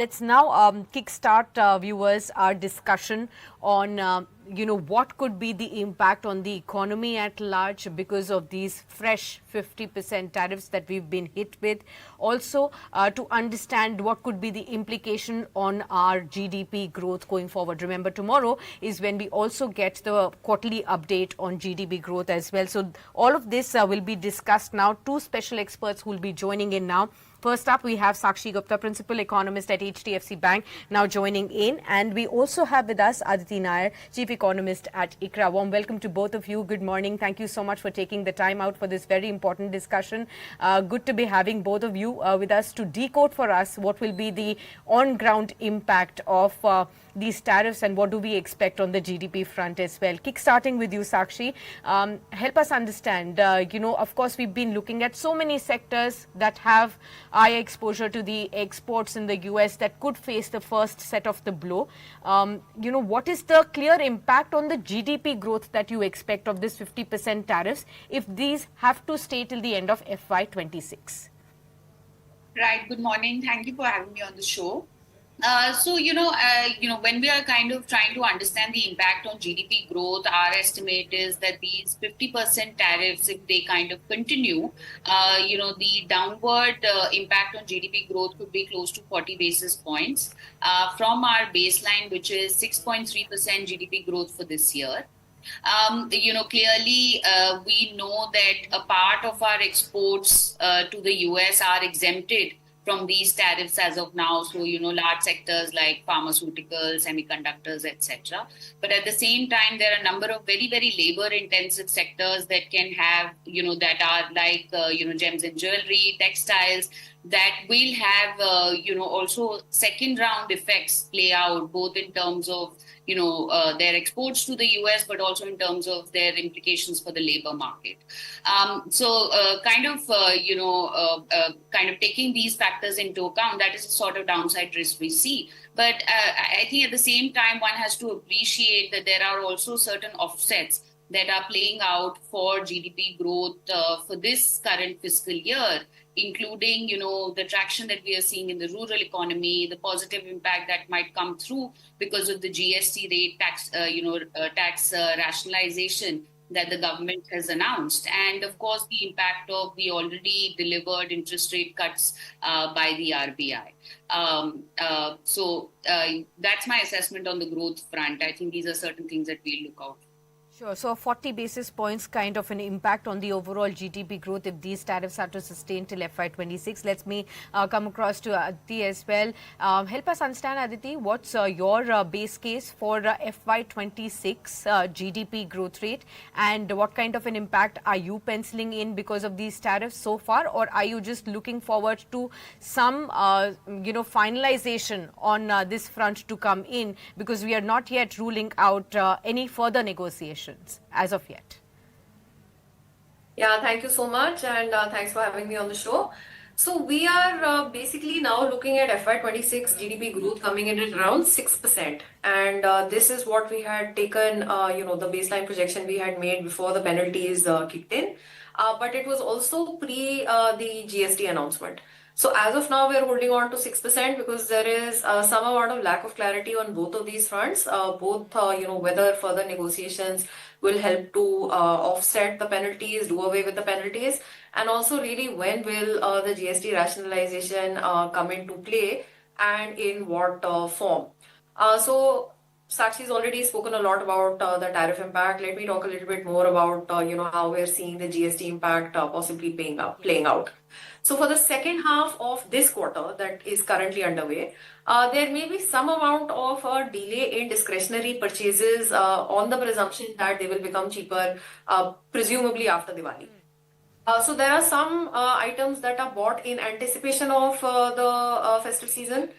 Let's now kickstart viewers our discussion on what could be the impact on the economy at large because of these fresh 50% tariffs that we've been hit with. Also to understand what could be the implication on our GDP growth going forward. Remember, tomorrow is when we also get the quarterly update on GDP growth as well. So all of this will be discussed now. Two special experts who will be joining in now. First up, we have Sakshi Gupta, Principal Economist at HDFC Bank, now joining in. And we also have with us Aditi Nair, Chief Economist at ICRA. Warm welcome to both of you. Good morning. Thank you so much for taking the time out for this very important discussion. Good to be having both of you with us to decode for us what will be the on-ground impact of these tariffs and what do we expect on the GDP front as well. Kickstarting with you, Sakshi, help us understand, of course, we've been looking at so many sectors that have high exposure to the exports in the US that could face the first set of the blow. What is the clear impact on the GDP growth that you expect of this 50% tariffs if these have to stay till the end of FY26? Right. Good morning. Thank you for having me on the show. When we are kind of trying to understand the impact on GDP growth, our estimate is that these 50% tariffs, if they kind of continue, the downward impact on GDP growth could be close to 40 basis points from our baseline, which is 6.3% GDP growth for this year. Clearly, we know that a part of our exports to the US are exempted from these tariffs as of now. So, large sectors like pharmaceuticals, semiconductors, etc. But at the same time, there are a number of very, very labor-intensive sectors that can have, that are like, gems and jewelry, textiles, that will have, also second-round effects play out, both in terms of, their exports to the US, but also in terms of their implications for the labor market. Kind of taking these factors into account, that is a sort of downside risk we see. But I think at the same time, one has to appreciate that there are also certain offsets that are playing out for GDP growth for this current fiscal year, including, the traction that we are seeing in the rural economy, the positive impact that might come through because of the GST rate tax rationalization that the government has announced. And of course, the impact of the already delivered interest rate cuts by the RBI. That's my assessment on the growth front. I think these are certain things that we look out for. Sure. So 40 basis points kind of an impact on the overall GDP growth if these tariffs are to sustain till FY26. Let me come across to Aditi as well. Help us understand, Aditi, what's your base case for FY26 GDP growth rate, and what kind of an impact are you penciling in because of these tariffs so far, or are you just looking forward to some finalization on this front to come in, because we are not yet ruling out any further negotiations as of yet? Yeah, thank you so much, and thanks for having me on the show. So we are basically now looking at FY26 GDP growth coming in at around 6%. And this is what we had taken, the baseline projection we had made before the penalties kicked in. But it was also pre the GST announcement. So as of now, we're holding on to 6% because there is some amount of lack of clarity on both of these fronts, whether further negotiations will help to offset the penalties, do away with the penalties, and also really when will the GST rationalization come into play and in what form. So Sakshi's already spoken a lot about the tariff impact. Let me talk a little bit more about how we're seeing the GST impact possibly playing out. So for the second half of this quarter that is currently underway, there may be some amount of delay in discretionary purchases on the presumption that they will become cheaper, presumably after Diwali. So there are some items that are bought in anticipation of the festive season.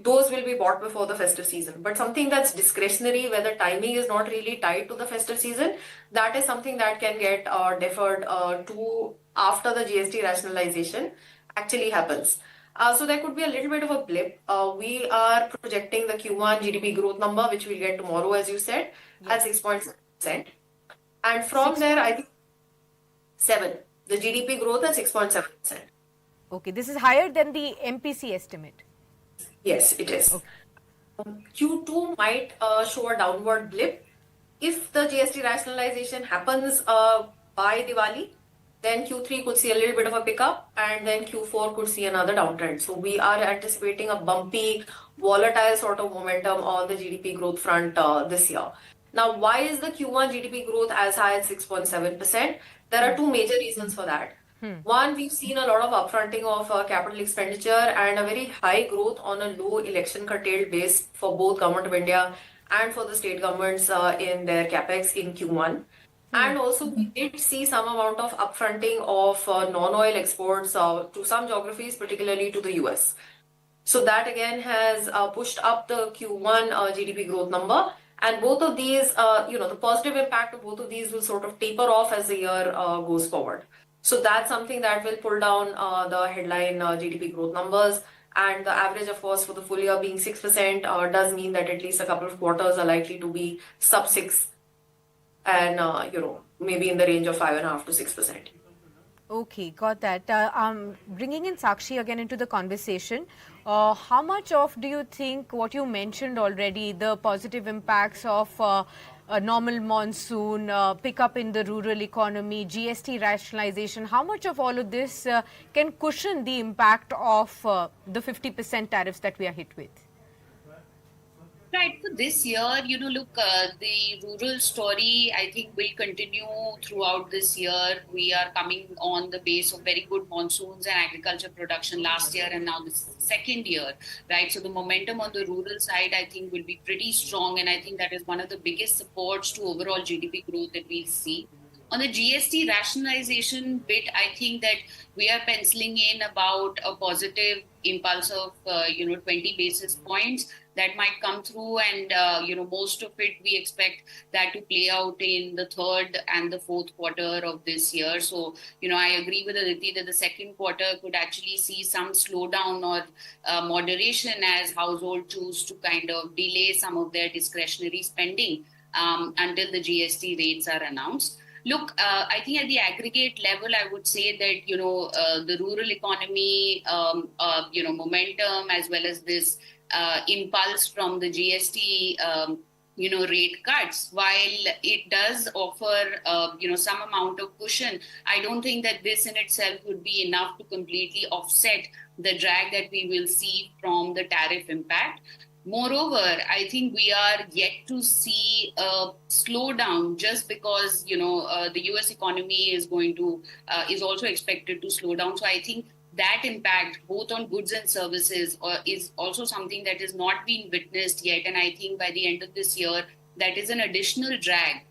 Those will be bought before the festive season. But something that's discretionary, where the timing is not really tied to the festive season, that is something that can get deferred to after the GST rationalization actually happens. So there could be a little bit of a blip. We are projecting the Q1 GDP growth number, which we'll get tomorrow, as you said, at 6.7%. And from there, I think 7. The GDP growth at 6.7%. Okay, this is higher than the MPC estimate. Yes, it is. Okay. Q2 might show a downward blip. If the GST rationalization happens by Diwali, then Q3 could see a little bit of a pickup, and then Q4 could see another downtrend. So we are anticipating a bumpy, volatile sort of momentum on the GDP growth front this year. Now, why is the Q1 GDP growth as high as 6.7%? There are two major reasons for that. One, we've seen a lot of upfronting of capital expenditure and a very high growth on a low election curtailed base for both Government of India and for the state governments in their capex in Q1. And also, we did see some amount of upfronting of non-oil exports to some geographies, particularly to the US. So that again has pushed up the Q1 GDP growth number. And both of these, the positive impact of both of these will sort of taper off as the year goes forward. So that's something that will pull down the headline GDP growth numbers. And the average, of course, for the full year being 6% does mean that at least a couple of quarters are likely to be sub 6 and, maybe in the range of 5.5 to 6%. Okay, got that. Bringing in Sakshi again into the conversation, how much of do you think what you mentioned already, the positive impacts of a normal monsoon, pickup in the rural economy, GST rationalization, how much of all of this can cushion the impact of the 50% tariffs that we are hit with? Right. For this year, look, the rural story, I think, will continue throughout this year. We are coming on the base of very good monsoons and agriculture production last year and now this second year, right? So the momentum on the rural side, I think, will be pretty strong. And I think that is one of the biggest supports to overall GDP growth that we see. On the GST rationalization bit, I think that we are penciling in about a positive impulse of, 20 basis points that might come through. And, most of it, we expect that to play out in the third and the fourth quarter of this year. So, I agree with Aditi that the second quarter could actually see some slowdown or moderation as households choose to kind of delay some of their discretionary spending until the GST rates are announced. Look, I think at the aggregate level, I would say that, the rural economy, momentum as well as this impulse from the GST, rate cuts, while it does offer, some amount of cushion, I don't think that this in itself would be enough to completely offset the drag that we will see from the tariff impact. Moreover, I think we are yet to see a slowdown just because, the US economy is also expected to slow down. So I think that impact both on goods and services is also something that is not being witnessed yet. And I think by the end of this year, that is an additional drag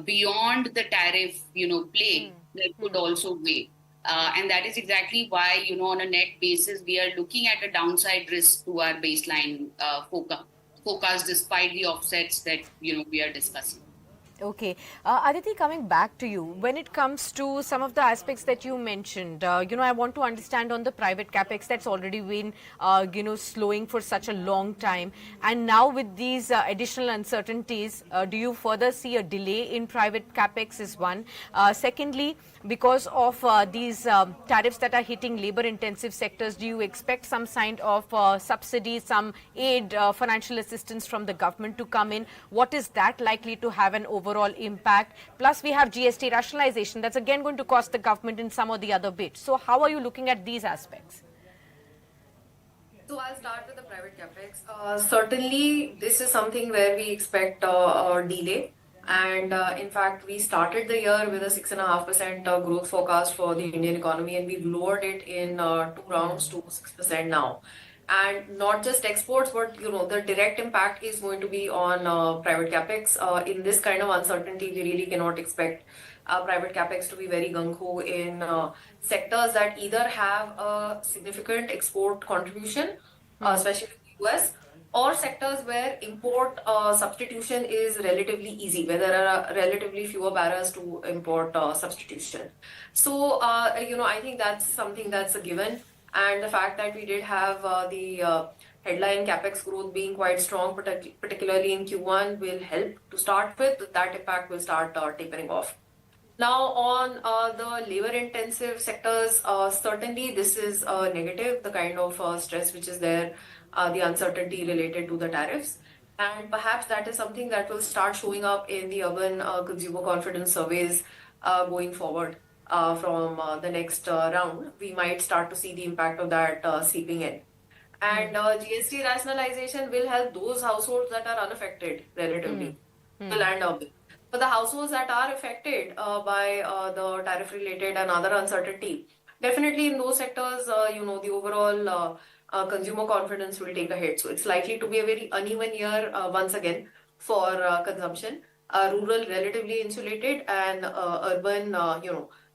beyond the tariff, play that could also weigh. And that is exactly why, on a net basis, we are looking at a downside risk to our baseline forecast despite the offsets that, we are discussing. Okay. Aditi, coming back to you, when it comes to some of the aspects that you mentioned, I want to understand on the private capex that's already been, slowing for such a long time. And now with these additional uncertainties, do you further see a delay in private capex is one? Secondly, because of these tariffs that are hitting labor-intensive sectors, do you expect some kind of subsidy, some aid, financial assistance from the government to come in? What is that likely to have an overall impact? Plus, we have GST rationalization. That's again going to cost the government in some or the other bit. So how are you looking at these aspects? So I'll start with the private capex. Certainly, this is something where we expect a delay. And in fact, we started the year with a 6.5% growth forecast for the Indian economy, and we've lowered it in 2 rounds to 6% now. And not just exports, but the direct impact is going to be on private capex. In this kind of uncertainty, we really cannot expect private capex to be very gung-ho in sectors that either have a significant export contribution, especially in the US, or sectors where import substitution is relatively easy, where there are relatively fewer barriers to import substitution. So, I think that's something that's a given. And the fact that we did have the headline capex growth being quite strong, particularly in Q1, will help to start with. That impact will start tapering off. Now, on the labor-intensive sectors, certainly this is negative, the kind of stress which is there the uncertainty related to the tariffs. And perhaps that is something that will start showing up in the urban consumer confidence surveys going forward from the next round. We might start to see the impact of that seeping in. And GST rationalization will help those households that are unaffected relatively, rural and urban. For the households that are affected by the tariff-related and other uncertainty, definitely in those sectors, the overall consumer confidence will take a hit. So it's likely to be a very uneven year once again for consumption. Rural relatively insulated and urban,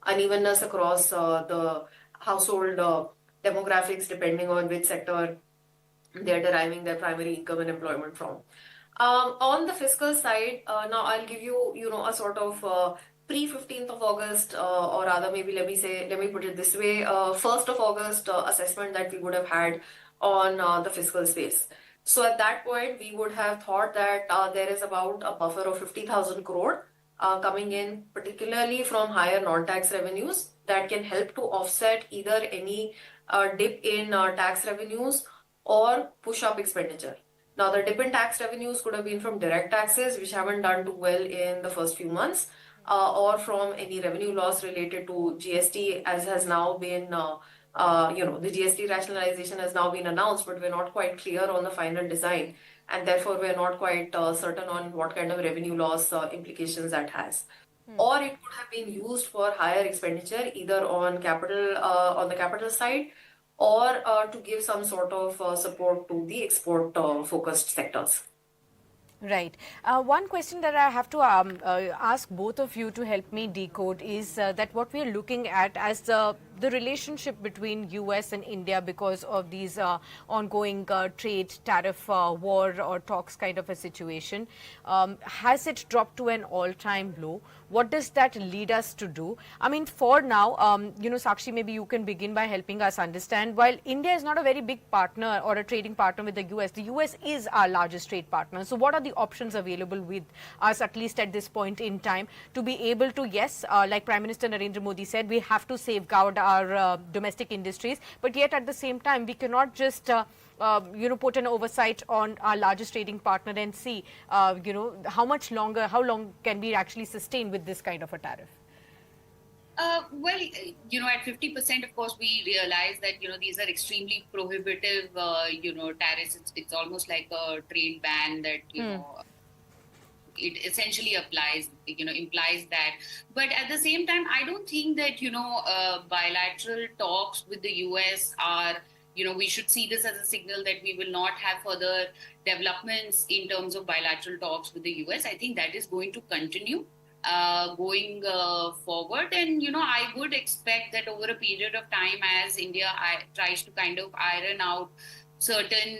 unevenness across the household demographics depending on which sector they're deriving their primary income and employment from. On the fiscal side, now I'll give you, a sort of pre 15th of August, or rather, maybe let me put it this way, 1st of August assessment that we would have had on the fiscal space. So at that point, we would have thought that there is about a buffer of 50,000 crore coming in, particularly from higher non-tax revenues that can help to offset either any dip in tax revenues or push up expenditure. Now, the dip in tax revenues could have been from direct taxes, which haven't done too well in the first few months, or from any revenue loss related to GST, as has now been, the GST rationalization has now been announced, but we're not quite clear on the final design, and therefore we're not quite certain on what kind of revenue loss implications that has. Or it could have been used for higher expenditure, either on capital, on the capital side, or to give some sort of support to the export focused sectors. Right. One question that I have to ask both of you to help me decode is that what we are looking at as the relationship between US and India because of these ongoing trade tariff war or talks kind of a situation. Has it dropped to an all-time low? What does that lead us to do? I mean, for now, Sakshi, maybe you can begin by helping us understand. While India is not a very big partner or a trading partner with the US is our largest trade partner. So what are the options available with us, at least at this point in time, to be able to, yes, like Prime Minister Narendra Modi said, we have to safeguard our domestic industries, but yet at the same time, we cannot just put an oversight on our largest trading partner and see, how long can we actually sustain with this kind of a tariff? At 50%, of course, we realize that, these are extremely prohibitive, tariffs. It's almost like a trade ban that, it essentially implies that. But at the same time, I don't think that, bilateral talks with the US are, we should see this as a signal that we will not have further developments in terms of bilateral talks with the US. I think that is going to continue going forward. And, I would expect that over a period of time, as India tries to kind of iron out certain,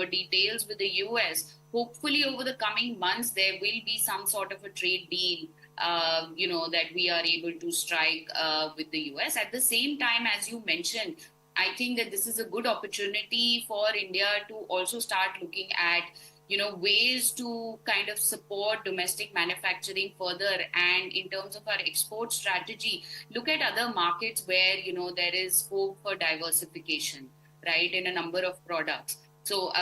details with the US, hopefully over the coming months, there will be some sort of a trade deal, that we are able to strike with the US. At the same time, as you mentioned, I think that this is a good opportunity for India to also start looking at, ways to kind of support domestic manufacturing further. And in terms of our export strategy, look at other markets where, there is scope for diversification, right, in a number of products. So,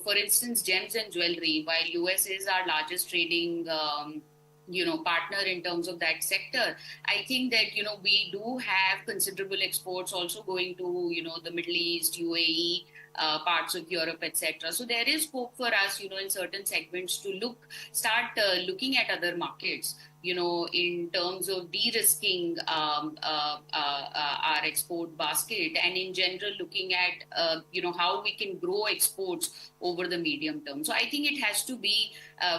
for instance, gems and jewelry, while US is our largest trading partner in terms of that sector, I think that, we do have considerable exports also going to, the Middle East, UAE, parts of Europe, etc. So there is scope for us, in certain segments to start looking at other markets, in terms of de-risking our export basket, and in general looking at, how we can grow exports over the medium term. So I think it has to be,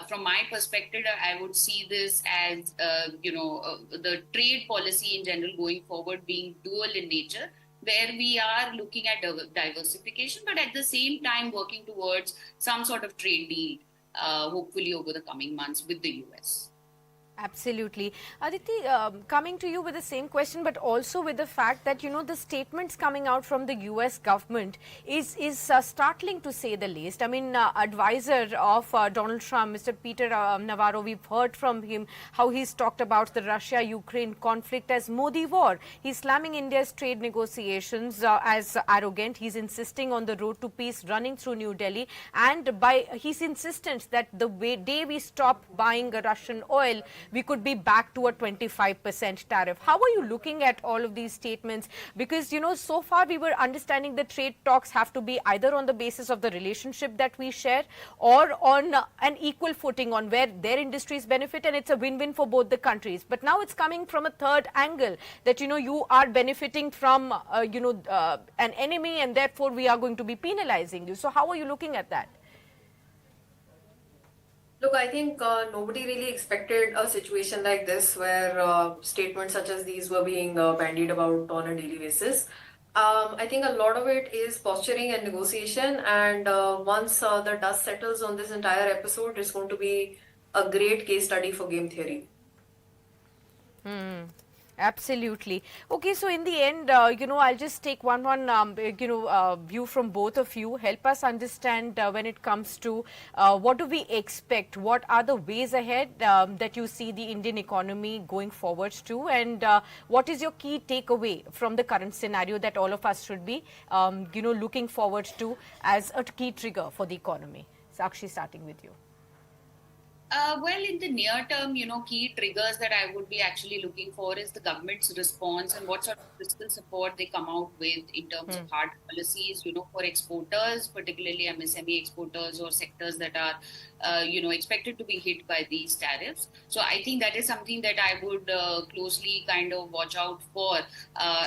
from my perspective, I would see this as, the trade policy in general going forward being dual in nature, where we are looking at diversification, but at the same time working towards some sort of trade deal, hopefully over the coming months with the US. Absolutely. Aditi, coming to you with the same question, but also with the fact that, the statements coming out from the US government is startling to say the least. I mean, advisor of Donald Trump, Mr. Peter Navarro, we've heard from him how he's talked about the Russia-Ukraine conflict as Modi war. He's slamming India's trade negotiations as arrogant. He's insisting on the road to peace running through New Delhi, and he's insistent that the day we stop buying Russian oil, we could be back to a 25% tariff. How are you looking at all of these statements? Because, so far we were understanding the trade talks have to be either on the basis of the relationship that we share or on an equal footing on where their industries benefit, and it's a win-win for both the countries. But now it's coming from a third angle that, you are benefiting from, an enemy, and therefore we are going to be penalizing you. So how are you looking at that? Look, I think nobody really expected a situation like this where statements such as these were being bandied about on a daily basis. I think a lot of it is posturing and negotiation, and once the dust settles on this entire episode, it's going to be a great case study for game theory. Absolutely. Okay, so in the end, I'll just take one view from both of you. Help us understand when it comes to what do we expect? What are the ways ahead that you see the Indian economy going forward to? And what is your key takeaway from the current scenario that all of us should be, looking forward to as a key trigger for the economy? Sakshi, starting with you. Well, in the near term, key triggers that I would be actually looking for is the government's response and what sort of fiscal support they come out with in terms of hard policies, for exporters, particularly MSME exporters or sectors that are, expected to be hit by these tariffs. So I think that is something that I would closely kind of watch out for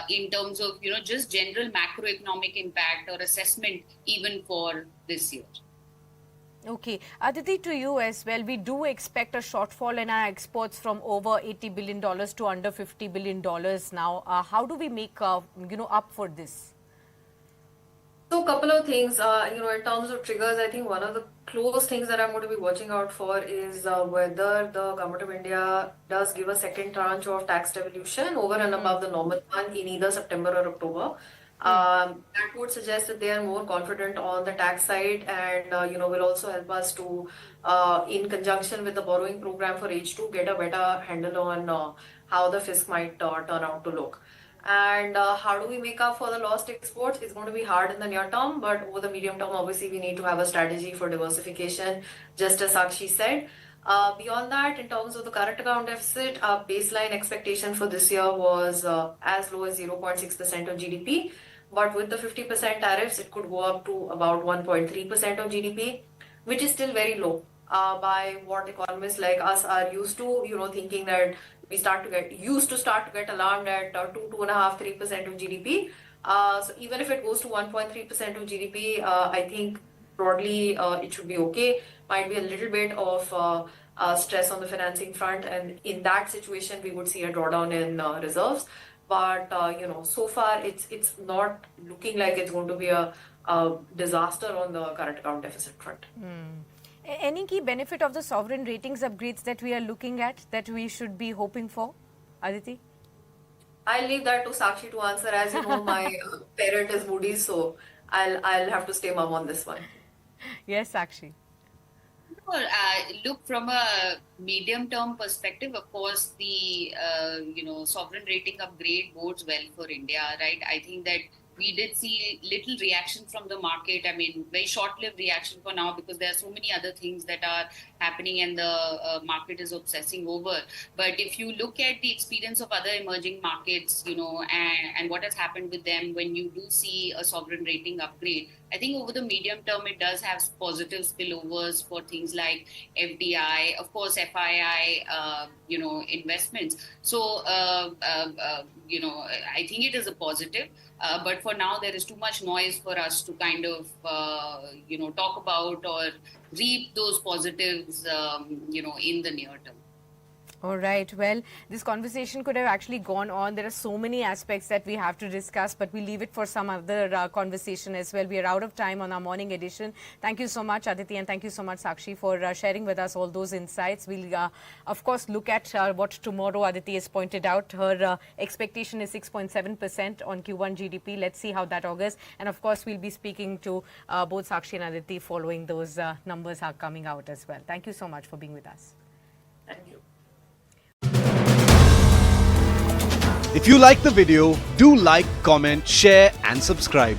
in terms of, just general macroeconomic impact or assessment even for this year. Okay. Aditi, to you as well, we do expect a shortfall in our exports from over $80 billion to under $50 billion now. How do we make, up for this? So a couple of things, in terms of triggers, I think one of the close things that I'm going to be watching out for is whether the government of India does give a second tranche of tax devolution over and above the normal one in either September or October. That would suggest that they are more confident on the tax side, and will also help us to, in conjunction with the borrowing program for H2, get a better handle on how the fisc might turn out to look. And how do we make up for the lost exports? It's going to be hard in the near term, but over the medium term, obviously, we need to have a strategy for diversification, just as Sakshi said. Beyond that, in terms of the current account deficit, our baseline expectation for this year was as low as 0.6% of GDP. But with the 50% tariffs, it could go up to about 1.3% of GDP, which is still very low by what economists like us are used to, thinking that we start to get alarmed at 2.5%, 3% of GDP. So even if it goes to 1.3% of GDP, I think broadly it should be okay. Might be a little bit of stress on the financing front, and in that situation, we would see a drawdown in reserves. But so far it's not looking like it's going to be a disaster on the current account deficit front. Any key benefit of the sovereign ratings upgrades that we are looking at that we should be hoping for, Aditi? I'll leave that to Sakshi to answer. As you know, my parent is Moody's, so I'll have to stay mum on this one. Yes, Sakshi. Well, look, from a medium-term perspective, of course, the sovereign rating upgrade bodes well for India, right? I think that we did see little reaction from the market. I mean, very short-lived reaction for now because there are so many other things that are happening and the market is obsessing over. But if you look at the experience of other emerging markets, and what has happened with them when you do see a sovereign rating upgrade, I think over the medium term, it does have positive spillovers for things like FDI, of course, FII, investments. So, I think it is a positive. But for now, there is too much noise for us to kind of, talk about or reap those positives, in the near term. All right. Well, this conversation could have actually gone on. There are so many aspects that we have to discuss, but we leave it for some other conversation as well. We are out of time on our morning edition. Thank you so much, Aditi, and thank you so much, Sakshi, for sharing with us all those insights. We'll, of course, look at what tomorrow Aditi has pointed out. Her expectation is 6.7% on Q1 GDP. Let's see how that augurs. And of course, we'll be speaking to both Sakshi and Aditi following those numbers are coming out as well. Thank you so much for being with us. Thank you. If you like the video, do like, comment, share and subscribe.